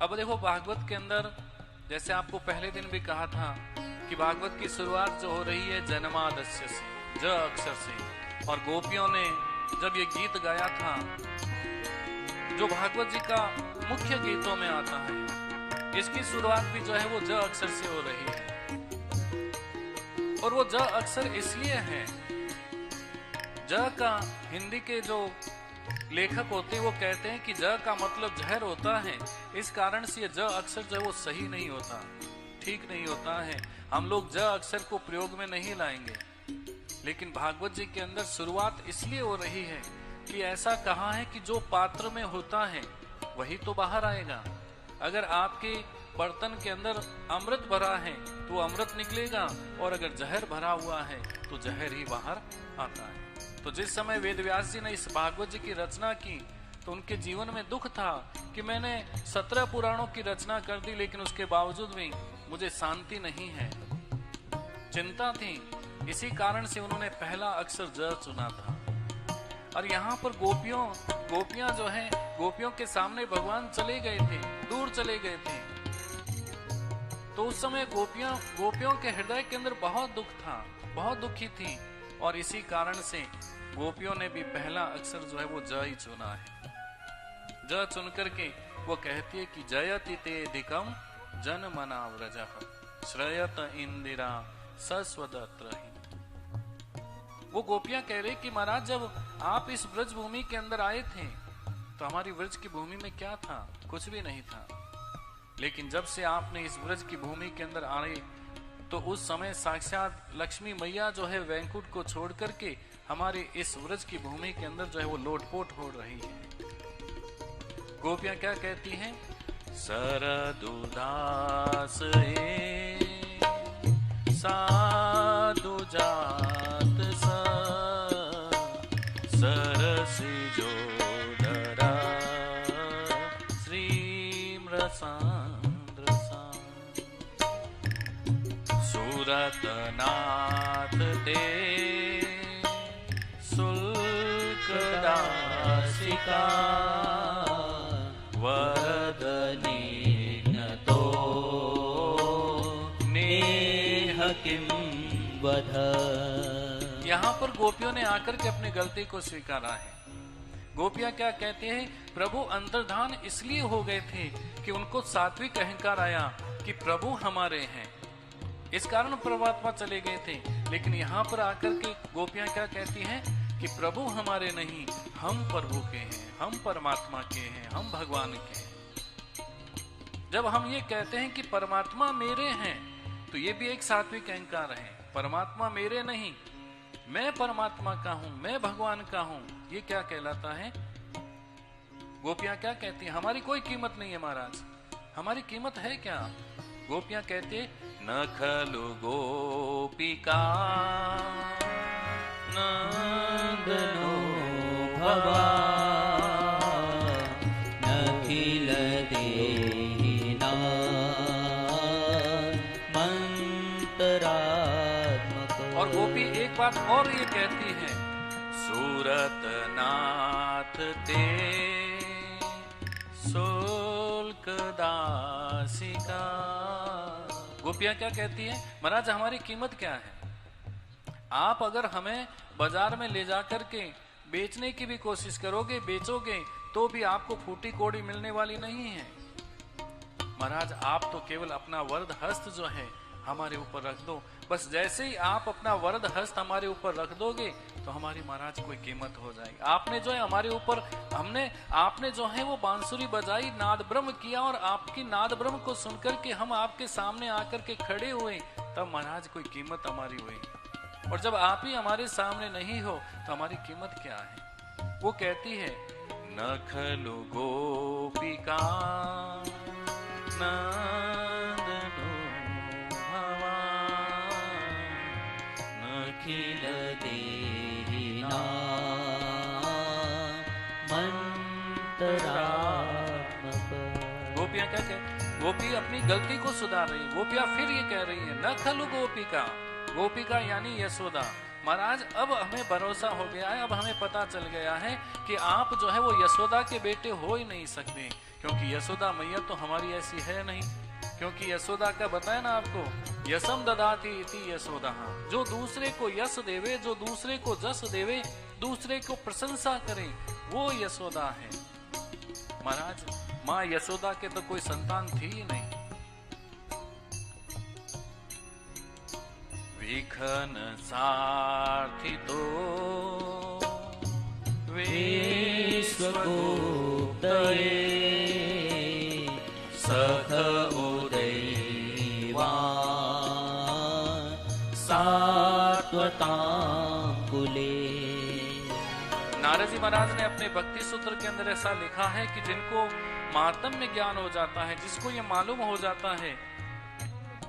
अब देखो भागवत के अंदर जैसे आपको पहले दिन भी कहा था कि भागवत की शुरुआत जो हो रही है जन्मादस्य से, ज अक्षर से, और गोपियों ने जब ये गीत गाया था जो भागवत जी का मुख्य गीतों में आता है, इसकी शुरुआत भी जो है वो ज अक्षर से हो रही है। और वो ज अक्षर इसलिए है, ज का हिंदी के जो लेखक होते हैं वो कहते हैं कि ज का मतलब जहर होता है, इस कारण से ये ज अक्षर जो है वो सही नहीं होता, ठीक नहीं होता है। हम लोग ज अक्षर को प्रयोग में नहीं लाएंगे। लेकिन भागवत जी के अंदर शुरुआत इसलिए हो रही है कि ऐसा कहा है कि जो पात्र में होता है वही तो बाहर आएगा। अगर आपके बर्तन के अंदर अमृत भरा है तो अमृत निकलेगा, और अगर जहर भरा हुआ है तो जहर ही बाहर आता है। तो जिस समय वेदव्यास जी ने इस भागवत जी की रचना की तो उनके जीवन में दुख था कि मैंने 17 पुराणों की रचना कर दी, लेकिन उसके बावजूद भी मुझे शांति नहीं है, चिंता थी। इसी कारण से उन्होंने पहला अक्षर ज चुना था। और यहाँ पर गोपियां जो हैं, गोपियों के सामने भगवान चले गए थे, दूर चले गए थे। तो उस समय गोपियों के हृदय के अंदर बहुत दुख था, बहुत दुखी थी, और इसी कारण से गोपियों ने भी पहला अक्षर जो है वो ज ही चुना है। ज चुन करके वो कहती है कि जयति ते अधिकम जन मना व्रजः श्रयत इंदिरा सस्वदत्र। वो गोपियां कह रही कि महाराज जब आप इस ब्रज भूमि के अंदर आए थे तो हमारी ब्रज की भूमि में क्या था? कुछ भी नहीं था। लेकिन जब से आपने इस ब्रज की भूमि के अंदर आए तो उस समय साक्षात लक्ष्मी मैया जो है वैकुंठ को छोड़ करके हमारे इस ब्रज की भूमि के अंदर जो है वो लोटपोट हो रही है। गोपियां क्या कहती हैं? सरदुदास साधु जात सरसी जोदरा श्रीम्रसान्द्र सुरतनाथ ते शुल्कदासिका वरदनीनतो नेह किं वध। यहाँ पर गोपियों ने आकर के अपनी गलती को स्वीकारा है। गोपियां क्या कहते हैं? प्रभु अंतर्धान इसलिए हो गए थे कि उनको सात्विक अहंकार आया कि प्रभु हमारे हैं, इस कारण परमात्मा चले गए थे। लेकिन यहाँ पर आकर के गोपियां क्या कहती हैं कि प्रभु हमारे नहीं, हम प्रभु के हैं, हम परमात्मा के हैं, हम भगवान के हैं। जब हम ये कहते हैं कि परमात्मा मेरे हैं तो ये भी एक सात्विक अहंकार है। परमात्मा मेरे नहीं, मैं परमात्मा का हूं, मैं भगवान का हूं, ये क्या कहलाता है? गोपियां क्या कहती हैं? हमारी कोई कीमत नहीं है महाराज, हमारी कीमत है क्या? गोपियां कहते न खलु गोपिका नंदनो भवा नखिल देहिना मंतरात्मक। और गोपी एक बात और ये कहती है, सूरत नाथ ते शुल्क दासिका। गोपियां क्या कहती है? महाराज हमारी कीमत क्या है? आप अगर हमें बाजार में ले जाकर के बेचने की भी कोशिश करोगे, बेचोगे, तो भी आपको फूटी कोड़ी मिलने वाली नहीं है। महाराज आप तो केवल अपना वरद हस्त जो है हमारे ऊपर रख दो, बस जैसे ही आप अपना वरद हस्त हमारे ऊपर रख दोगे तो हमारी महाराज कोई कीमत हो जाएगी। आपने जो है हमारे ऊपर आपने जो है वो बांसुरी बजाई, नाद ब्रह्म किया, और आपकी नाद ब्रह्म को सुनकर के हम आपके सामने आकर के खड़े हुए, तब महाराज कोई कीमत हमारी हुई। और जब आप ही हमारे सामने नहीं हो तो हमारी कीमत क्या है? वो कहती है न खलु गोपिका नंदनो भवा नखिल देहिना मंतरात्मक। गोपियां क्या कहती? गोपी अपनी गलती को सुधार रही। गोपियां फिर ये कह रही है न खलु गोपिका, गोपिका यानी यशोदा, महाराज अब हमें भरोसा हो गया है, अब हमें पता चल गया है कि आप जो है वो यशोदा के बेटे हो ही नहीं सकते, क्योंकि यशोदा मैया तो हमारी ऐसी है नहीं। क्योंकि यशोदा का बताया ना आपको, यशम ददाती इति यशोदा, जो दूसरे को यश देवे, जो दूसरे को जस देवे, दूसरे को प्रशंसा करे, वो यशोदा है। महाराज माँ यशोदा के तो कोई संतान थी ही नहीं। विखन सारथी तो विश्वगुप्तये सख उदयवान् सात्वतांकुले। नारद जी महाराज ने अपने भक्ति सूत्र के अंदर ऐसा लिखा है कि जिनको महात्म्य ज्ञान हो जाता है, जिसको ये मालूम हो जाता है,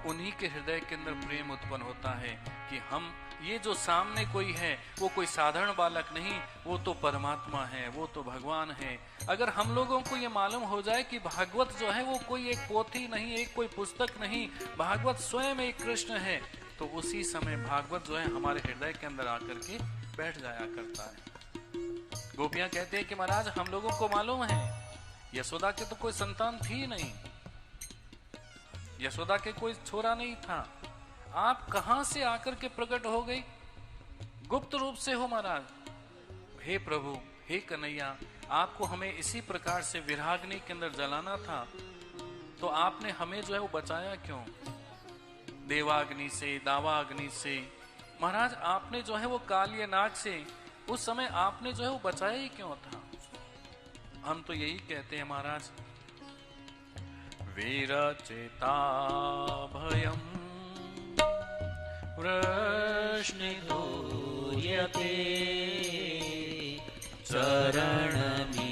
उन्हीं के हृदय के अंदर प्रेम उत्पन्न होता है कि हम ये जो सामने कोई है वो कोई साधारण बालक नहीं, वो तो परमात्मा है, वो तो भगवान है। अगर हम लोगों को ये मालूम हो जाए कि भागवत जो है वो कोई एक पोथी नहीं, एक कोई पुस्तक नहीं, भागवत स्वयं एक कृष्ण है, तो उसी समय भागवत जो है हमारे हृदय के अंदर आकर के बैठ जाया करता है। गोपियां कहते हैं कि महाराज हम लोगों को मालूम है यशोदा के तो कोई संतान थी नहीं, यशोदा के कोई छोरा नहीं था, आप कहां से आकर के प्रकट हो गई? गुप्त रूप से हो महाराज। हे प्रभु, हे कन्हैया, आपको हमें इसी प्रकार से विराग्नि के अंदर जलाना था, तो आपने हमें जो है वो बचाया क्यों? देवाग्नि से, दावाग्नि से। महाराज आपने जो है वो कालिय नाग से उस समय आपने जो है वो बचाया ही क्यों था? हम तो यही कहते हैं महाराज, विरचिता भयम् वृष्णिधूर्यते चरणमीयुषा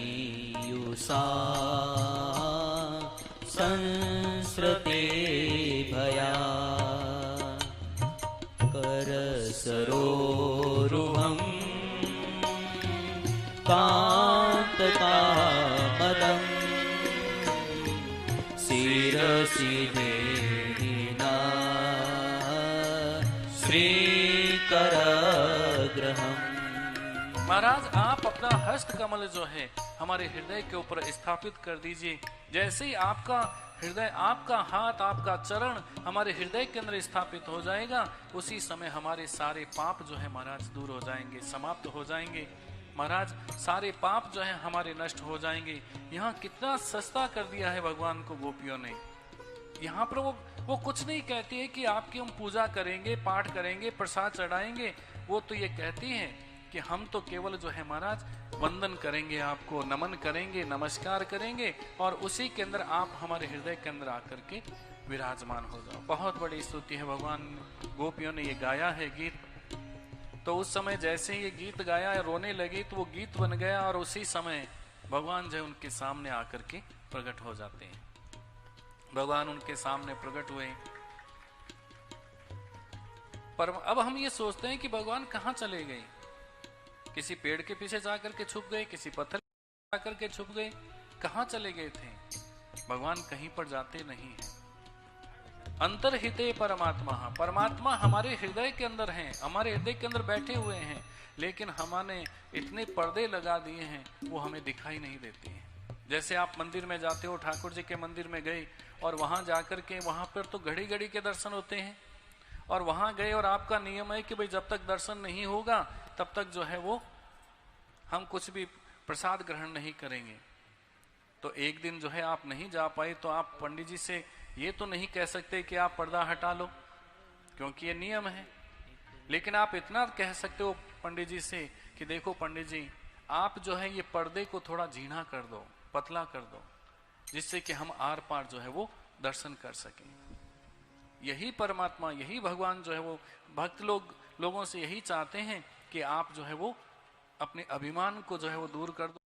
संसृते भया करसरोरुहम् कान्तकामदम् शिरसि देहिना श्रीकरग्रहम्। महाराज आप अपना हस्त कमल जो है हमारे हृदय के ऊपर स्थापित कर दीजिए। जैसे ही आपका हृदय, आपका हाथ, आपका चरण हमारे हृदय के अंदर स्थापित हो जाएगा, उसी समय हमारे सारे पाप जो है महाराज दूर हो जाएंगे, समाप्त हो जाएंगे। महाराज सारे पाप जो है हमारे नष्ट हो जाएंगे। यहाँ कितना सस्ता कर दिया है भगवान को गोपियों ने। यहाँ पर वो कुछ नहीं कहती है कि आपकी हम पूजा करेंगे, पाठ करेंगे, प्रसाद चढ़ाएंगे। वो तो ये कहती है कि हम तो केवल जो है महाराज वंदन करेंगे, आपको नमन करेंगे, नमस्कार करेंगे, और उसी के अंदर आप हमारे हृदय के अंदर आकर के विराजमान हो जाओ। बहुत बड़ी स्तुति है। भगवान गोपियों ने ये गाया है गीत, तो उस समय जैसे ये गीत गाया, रोने लगी, तो वो गीत बन गया, और उसी समय भगवान जो है उनके सामने आकर के प्रकट हो जाते हैं। भगवान उनके सामने प्रकट हुए, पर अब हम ये सोचते हैं कि भगवान कहाँ चले गए? किसी पेड़ के पीछे जाकर के छुप गए, किसी पत्थर जाकर के छुप गए, कहाँ चले गए थे? भगवान कहीं पर जाते नहीं हैं। अंतर्हिते परमात्मा, परमात्मा हमारे हृदय के अंदर हैं, हमारे हृदय के अंदर बैठे हुए हैं, लेकिन हमने इतने पर्दे लगा दिए हैं वो हमें दिखाई नहीं देते हैं। जैसे आप मंदिर में जाते हो, ठाकुर जी के मंदिर में गए और वहां जाकर के वहां पर तो घड़ी घड़ी के दर्शन होते हैं, और वहां गए और आपका नियम है कि भाई जब तक दर्शन नहीं होगा तब तक जो है वो हम कुछ भी प्रसाद ग्रहण नहीं करेंगे। तो एक दिन जो है आप नहीं जा पाए, तो आप पंडित जी से ये तो नहीं कह सकते कि आप पर्दा हटा लो, क्योंकि ये नियम है। लेकिन आप इतना कह सकते हो पंडित जी से कि देखो पंडित जी, आप जो है ये पर्दे को थोड़ा झीणा कर दो, पतला कर दो, जिससे कि हम आर पार जो है वो दर्शन कर सकें। यही परमात्मा, यही भगवान जो है वो भक्त लोगों से यही चाहते हैं कि आप जो है वो अपने अभिमान को जो है वो दूर कर दो।